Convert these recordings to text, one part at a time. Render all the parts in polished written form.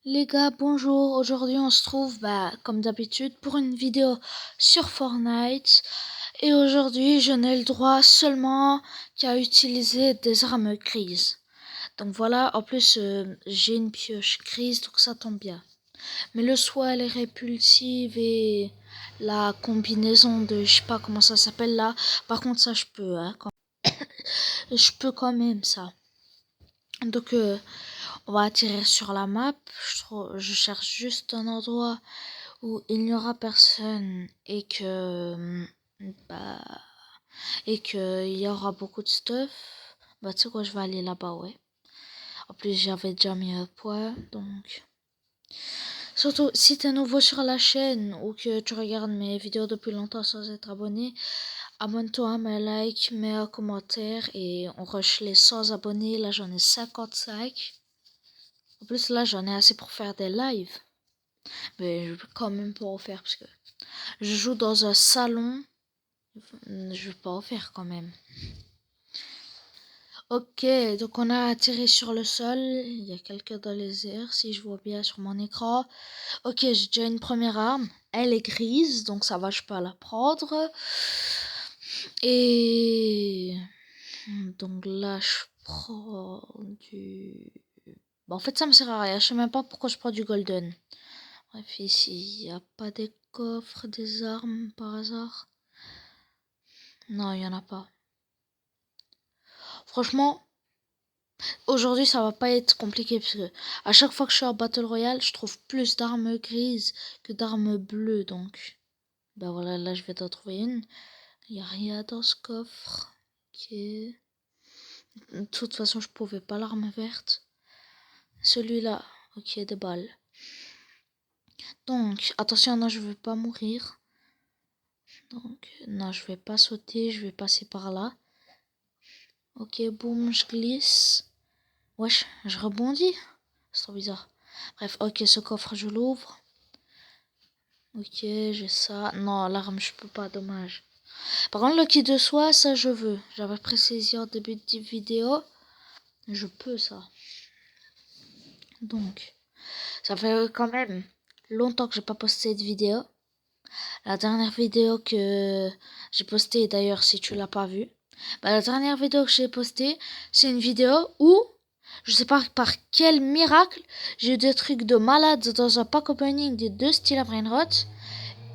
Les gars, bonjour. Aujourd'hui, on se trouve, comme d'habitude, pour une vidéo sur Fortnite. Et aujourd'hui, je n'ai le droit seulement qu'à utiliser des armes grises. Donc voilà, en plus, j'ai une pioche grise, donc ça tombe bien. Mais le soin, les répulsives et la combinaison de, je sais pas comment ça s'appelle là. Par contre, ça, je peux, hein. Je peux quand même, ça. Donc, on va atterrir sur la map. Je cherche juste un endroit où il n'y aura personne bah et que il y aura beaucoup de stuff. Bah tu sais quoi, je vais aller là-bas, ouais. En plus, j'avais déjà mis un point, donc surtout si t'es nouveau sur la chaîne ou que tu regardes mes vidéos depuis longtemps sans être abonné, abonne-toi, mets un like, mets un commentaire et on rush les 100 abonnés. Là, j'en ai 55. En plus, là, j'en ai assez pour faire des lives. Mais je vais quand même pas en faire parce que je joue dans un salon. Je vais pas en faire quand même. Ok, donc on a atterri sur le sol. Il y a quelqu'un dans les airs, si je vois bien sur mon écran. Ok, j'ai déjà une première arme. Elle est grise, donc ça va, je peux la prendre. Et donc là, je prends du... Bon, en fait, ça me sert à rien. Je sais même pas pourquoi je prends du golden. Bref, ici, il n'y a pas des coffres, des armes par hasard. Non, il y en a pas. Franchement, aujourd'hui, ça va pas être compliqué parce que à chaque fois que je suis en Battle Royale, je trouve plus d'armes grises que d'armes bleues. Donc, bah voilà, là, je vais t'en trouver une. Il n'y a rien dans ce coffre. Ok. De toute façon, je pouvais pas l'arme verte. Celui-là, ok, des balles. Donc, attention, non, je veux pas mourir. Donc, non, je vais pas sauter, je vais passer par là. Ok, boum, je glisse. Wesh, je rebondis. C'est trop bizarre. Bref, ok, ce coffre, je l'ouvre. Ok, j'ai ça. Non, l'arme, je peux pas, dommage. Par contre, le kit de soie, ça, je veux. J'avais précisé en début de vidéo. Je peux, ça. Donc, ça fait quand même longtemps que j'ai pas posté de vidéo. La dernière vidéo que j'ai postée, d'ailleurs, si tu l'as pas vue, la dernière vidéo que j'ai postée, c'est une vidéo où, je sais pas par quel miracle, j'ai eu des trucs de malade dans un pack opening des deux styles Brainrot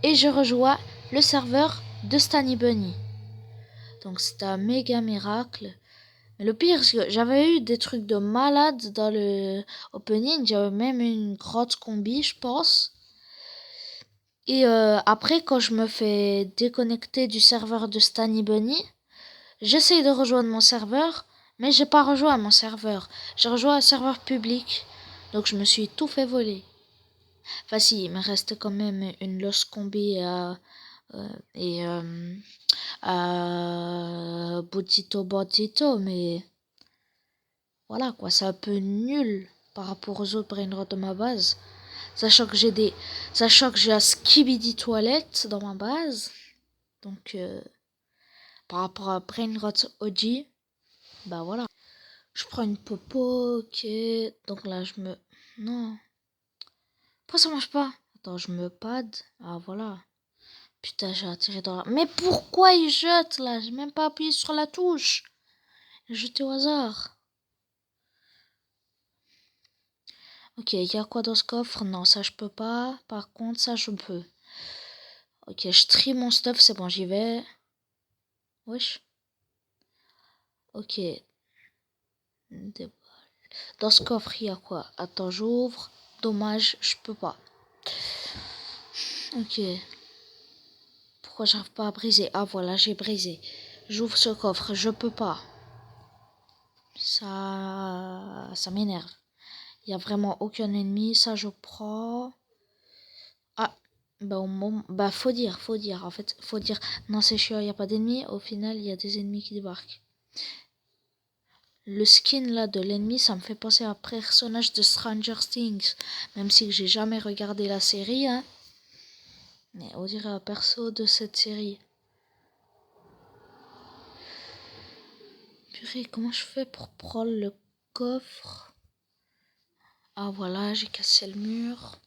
et je rejoins le serveur de Stanny Bunny. Donc c'est un méga miracle. Mais le pire, c'est que j'avais eu des trucs de malade dans le opening. J'avais même une grotte combi, je pense. Et après, quand je me fais déconnecter du serveur de Stanny Bunny, j'essaye de rejoindre mon serveur, mais j'ai pas rejoint mon serveur. J'ai rejoint un serveur public. Donc je me suis tout fait voler. Enfin si, il me reste quand même une Lost Combi à Boutito Botito, mais voilà quoi, c'est un peu nul par rapport aux autres brainrots de ma base. Sachant que j'ai un skibidi toilette dans ma base. Donc par rapport à brainrot OG, bah voilà. Je prends une popo, ok. Donc là je me... Non. Pourquoi ça marche pas? Attends, je me pad. Ah voilà. Putain, j'ai attiré dans la... Mais pourquoi il jette là? J'ai même pas appuyé sur la touche. J'ai jeté au hasard. Ok, il y a quoi dans ce coffre? Non, ça je peux pas. Par contre, ça je peux. Ok, je trie mon stuff, c'est bon, j'y vais. Wesh. Ok. Dans ce coffre, il y a quoi? Attends, j'ouvre. Dommage, je peux pas. Ok. Pourquoi j'arrive pas à briser? Ah voilà, j'ai brisé. J'ouvre ce coffre, je peux pas. Ça m'énerve. Il y a vraiment aucun ennemi, ça je prends. Ah, faut dire. En fait, faut dire. Non, c'est chiant, il y a pas d'ennemis. Au final, il y a des ennemis qui débarquent. Le skin là de l'ennemi, ça me fait penser à un personnage de Stranger Things. Même si j'ai jamais regardé la série, hein. Mais on dirait un perso de cette série. Purée, comment je fais pour prendre le coffre? Ah voilà, j'ai cassé le mur.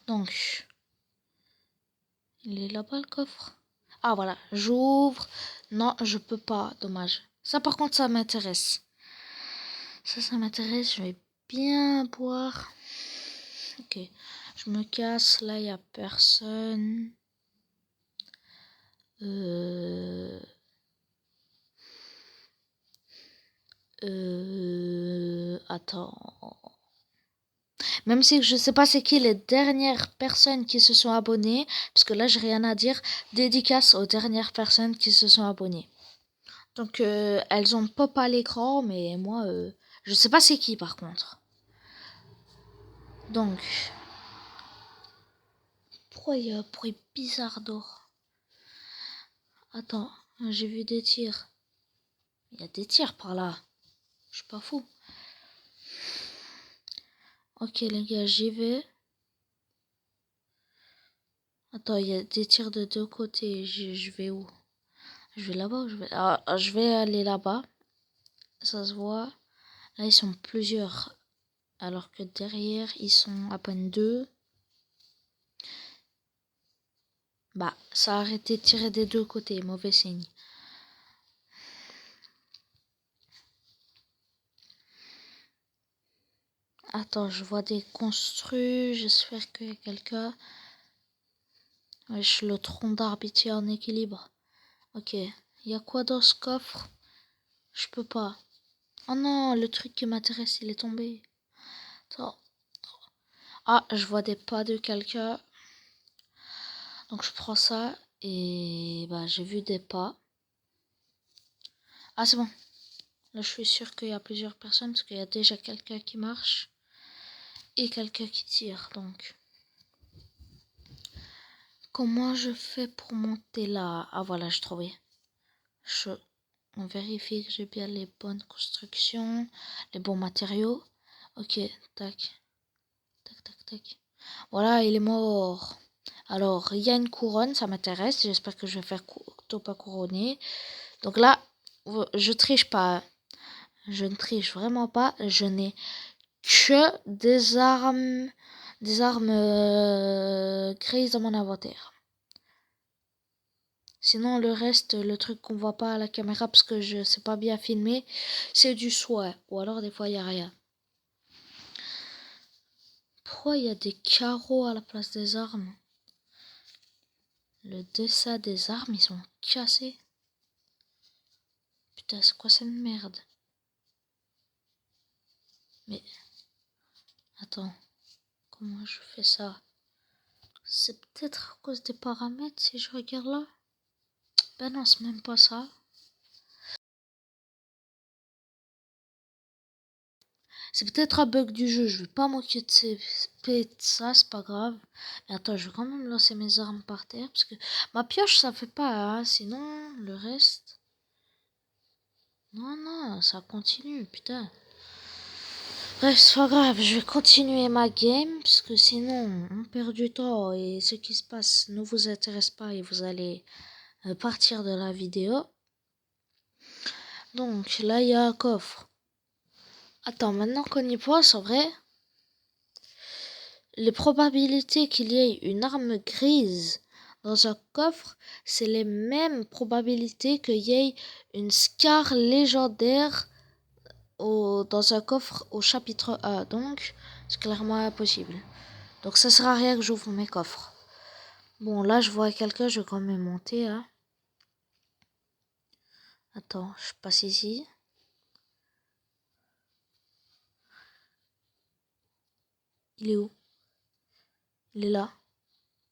Donc, il est là-bas le coffre. Ah voilà, j'ouvre. Non, je peux pas, dommage. Ça par contre, ça m'intéresse. Ça m'intéresse, je vais bien boire. Ok, je me casse, là il n'y a personne. Attends. Même si je sais pas c'est qui les dernières personnes qui se sont abonnées, parce que là j'ai rien à dire. Dédicace aux dernières personnes qui se sont abonnées. Donc elles ont pop à l'écran, mais moi je sais pas c'est qui par contre. Donc pourquoi il y a un bruit bizarre d'or? Attends, j'ai vu des tirs. Il y a des tirs par là. Je suis pas fou. Ok les gars, j'y vais. Attends, il y a des tirs de deux côtés. Je vais où? Je vais là-bas ou je vais... je vais aller là-bas. Ça se voit. Là, ils sont plusieurs. Alors que derrière, ils sont à peine deux. Bah, ça a arrêté de tirer des deux côtés. Mauvais signe. Attends, je vois des construits. J'espère qu'il y a quelqu'un. Wesh, le tronc d'arbre est en équilibre. Ok. Il y a quoi dans ce coffre? Je peux pas. Oh non, le truc qui m'intéresse, il est tombé. Attends. Ah, je vois des pas de quelqu'un. Donc je prends ça et bah j'ai vu des pas. Ah c'est bon. Là je suis sûr qu'il y a plusieurs personnes parce qu'il y a déjà quelqu'un qui marche et quelqu'un qui tire. Donc comment je fais pour monter là? Ah voilà, j'ai trouvé. On vérifie que j'ai bien les bonnes constructions, les bons matériaux. Ok, tac. Tac, tac, tac. Voilà, il est mort. Alors, il y a une couronne, ça m'intéresse. J'espère que je vais faire pas couronner. Donc là, je triche pas. Je ne triche vraiment pas. Je n'ai que des armes grises dans mon inventaire. Sinon, le reste, le truc qu'on voit pas à la caméra parce que je sais pas bien filmer, c'est du soin. Ou alors, des fois, il n'y a rien. Pourquoi il y a des carreaux à la place des armes? Le dessin des armes, ils sont cassés. Putain, c'est quoi cette merde? Mais, attends, comment je fais ça? C'est peut-être à cause des paramètres si je regarde là? Ben non, c'est même pas ça. C'est peut-être un bug du jeu, je vais pas m'occuper de ça, c'est pas grave. Mais attends, je vais quand même lancer mes armes par terre, parce que ma pioche ça fait pas, hein, sinon le reste... Non, non, ça continue, putain. Bref, c'est pas grave, je vais continuer ma game, parce que sinon on perd du temps et ce qui se passe ne vous intéresse pas et vous allez partir de la vidéo. Donc là il y a un coffre. Attends, maintenant qu'on y pense, en vrai, les probabilités qu'il y ait une arme grise dans un coffre, c'est les mêmes probabilités qu'il y ait une Scar légendaire dans un coffre au chapitre 1. Donc, c'est clairement impossible. Donc, ça sert à rien que j'ouvre mes coffres. Bon, là, je vois quelqu'un, je vais quand même monter. Hein. Attends, je passe ici. Il est où? Il est là.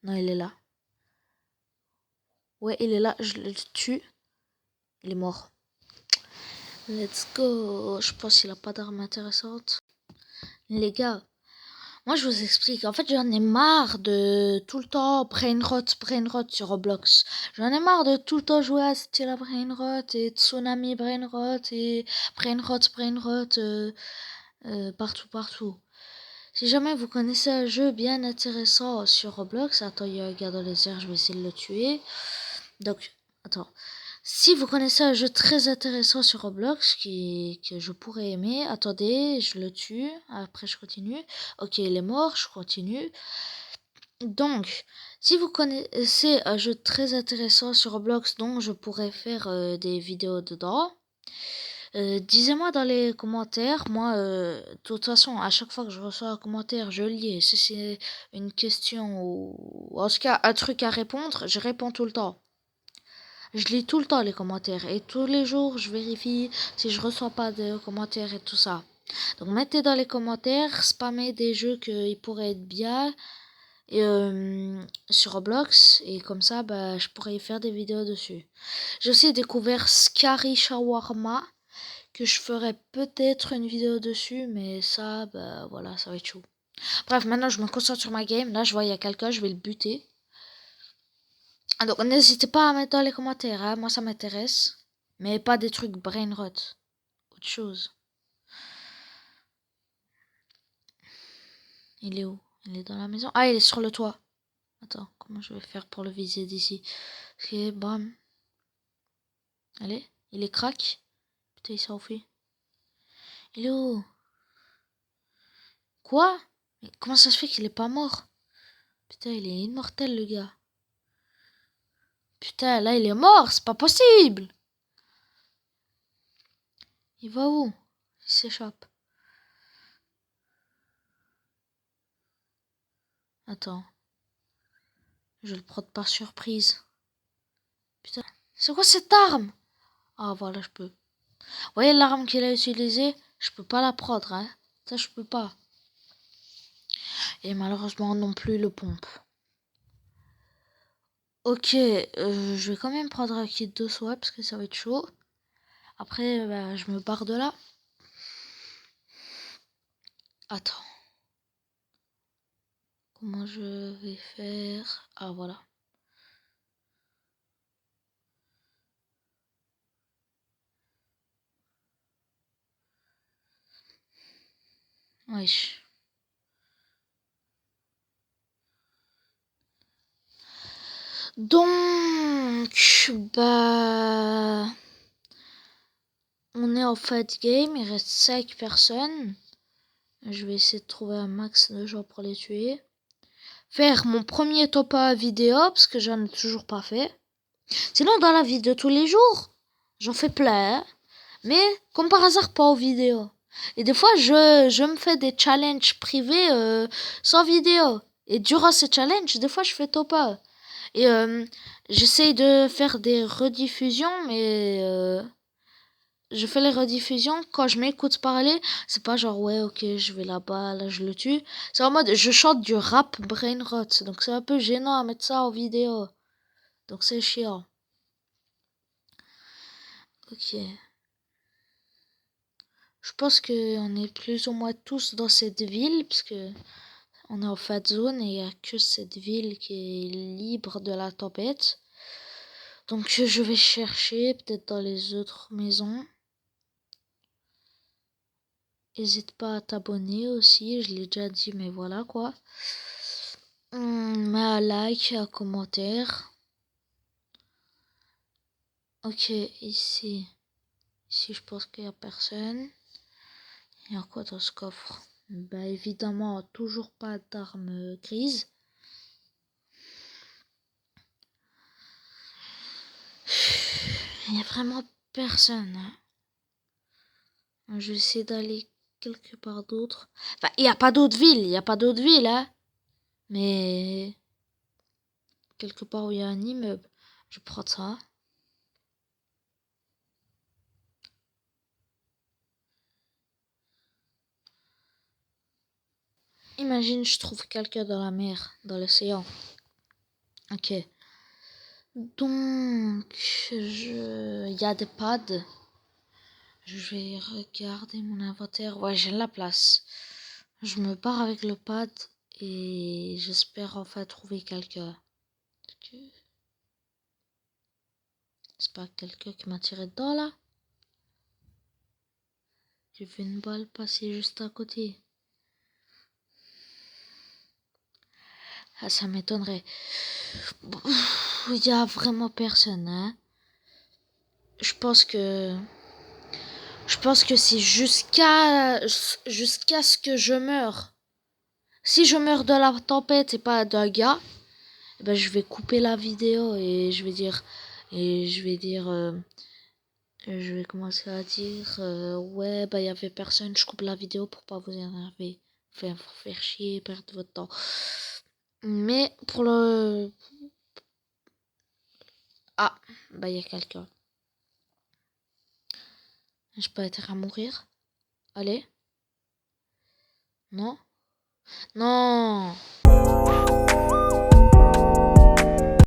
Non, il est là. Ouais, il est là. Je le tue. Il est mort. Let's go. Je pense qu'il a pas d'arme intéressante. Les gars, moi je vous explique. En fait, j'en ai marre de tout le temps brainrot sur Roblox. J'en ai marre de tout le temps jouer à style brainrot et tsunami brainrot et brainrot partout. Si jamais vous connaissez un jeu bien intéressant sur Roblox, attends, il y a un gars dans les airs, je vais essayer de le tuer. Donc, attends. Si vous connaissez un jeu très intéressant sur Roblox que je pourrais aimer, attendez, je le tue, après je continue. Ok, il est mort, je continue. Donc, si vous connaissez un jeu très intéressant sur Roblox dont je pourrais faire des vidéos dedans, disez-moi dans les commentaires. Moi, de toute façon, à chaque fois que je reçois un commentaire, je lis. Et si c'est une question ou en tout cas un truc à répondre, je réponds tout le temps. Je lis tout le temps les commentaires et tous les jours, je vérifie si je reçois pas de commentaires et tout ça. Donc, mettez dans les commentaires, spammez des jeux qui pourraient être bien et sur Roblox et comme ça bah je pourrais y faire des vidéos dessus. J'ai aussi découvert Scary Shawarma que je ferai peut-être une vidéo dessus mais ça bah voilà, ça va être chaud. Bref, maintenant je me concentre sur ma game. Là je vois il y a quelqu'un, je vais le buter. Donc n'hésitez pas à mettre dans les commentaires, hein. Moi ça m'intéresse, mais pas des trucs brain rot, autre chose. Il est où? Il est dans la maison. Ah, il est sur le toit. Attends, comment je vais faire pour le viser d'ici? Ok, bam. Allez, il est crack. Putain, il s'est enfui. Il est où? Quoi? Mais comment ça se fait qu'il est pas mort? Putain, il est immortel, le gars. Putain, là, il est mort, c'est pas possible! Il va où? Il s'échappe. Attends. Je le prends par surprise. Putain, c'est quoi cette arme? Ah, voilà, je peux. Vous voyez l'arme qu'il a utilisée? Je peux pas la prendre, hein. Ça, je peux pas. Et malheureusement, non plus le pompe. Ok, je vais quand même prendre un kit de soie parce que ça va être chaud. Après, bah, je me barre de là. Attends. Comment je vais faire? Ah, voilà. Wesh. Donc, bah... On est en fight game, il reste 5 personnes. Je vais essayer de trouver un max de gens pour les tuer. Faire mon premier top 1 vidéo, parce que j'en ai toujours pas fait. Sinon, dans la vie de tous les jours, j'en fais plein. Hein. Mais, comme par hasard, pas aux vidéos. Et des fois, je me fais des challenges privés sans vidéo. Et durant ces challenges, des fois, je fais top 1. Et j'essaye de faire des rediffusions, mais je fais les rediffusions quand je m'écoute parler. C'est pas genre, ouais, ok, je vais là-bas, là, je le tue. C'est en mode, je chante du rap brain rot. Donc c'est un peu gênant à mettre ça en vidéo. Donc c'est chiant. Ok. Je pense qu'on est plus ou moins tous dans cette ville, parce que on est en fat zone et il n'y a que cette ville qui est libre de la tempête. Donc je vais chercher peut-être dans les autres maisons. N'hésite pas à t'abonner aussi, je l'ai déjà dit, mais voilà quoi. Mets un like, un commentaire. Ok, ici. Ici, je pense qu'il n'y a personne. Il y a quoi dans ce coffre? Bah évidemment, toujours pas d'armes grises. Il n'y a vraiment personne. Hein. Je vais essayer d'aller quelque part d'autre. Enfin, il n'y a pas d'autre ville. Il n'y a pas d'autre ville, hein. Mais quelque part où il y a un immeuble. Je prends ça. Imagine, je trouve quelqu'un dans la mer, dans l'océan. Ok. Donc, il y a des pads. Je vais regarder mon inventaire. Ouais, j'ai la place. Je me barre avec le pad et j'espère enfin trouver quelqu'un. C'est pas quelqu'un qui m'a tiré dedans là? J'ai vu une balle passer juste à côté. Ah, ça m'étonnerait. Il y a vraiment personne, hein? je pense que c'est jusqu'à ce que je meure. Si je meurs de la tempête et pas d'un gars, eh ben je vais couper la vidéo et je vais commencer à dire ouais bah il y avait personne, je coupe la vidéo pour pas vous énerver, enfin pour faire chier, perdre votre temps. Mais pour le bah il y a quelqu'un. J'ai pas intérêt à mourir. Allez. Non. Non.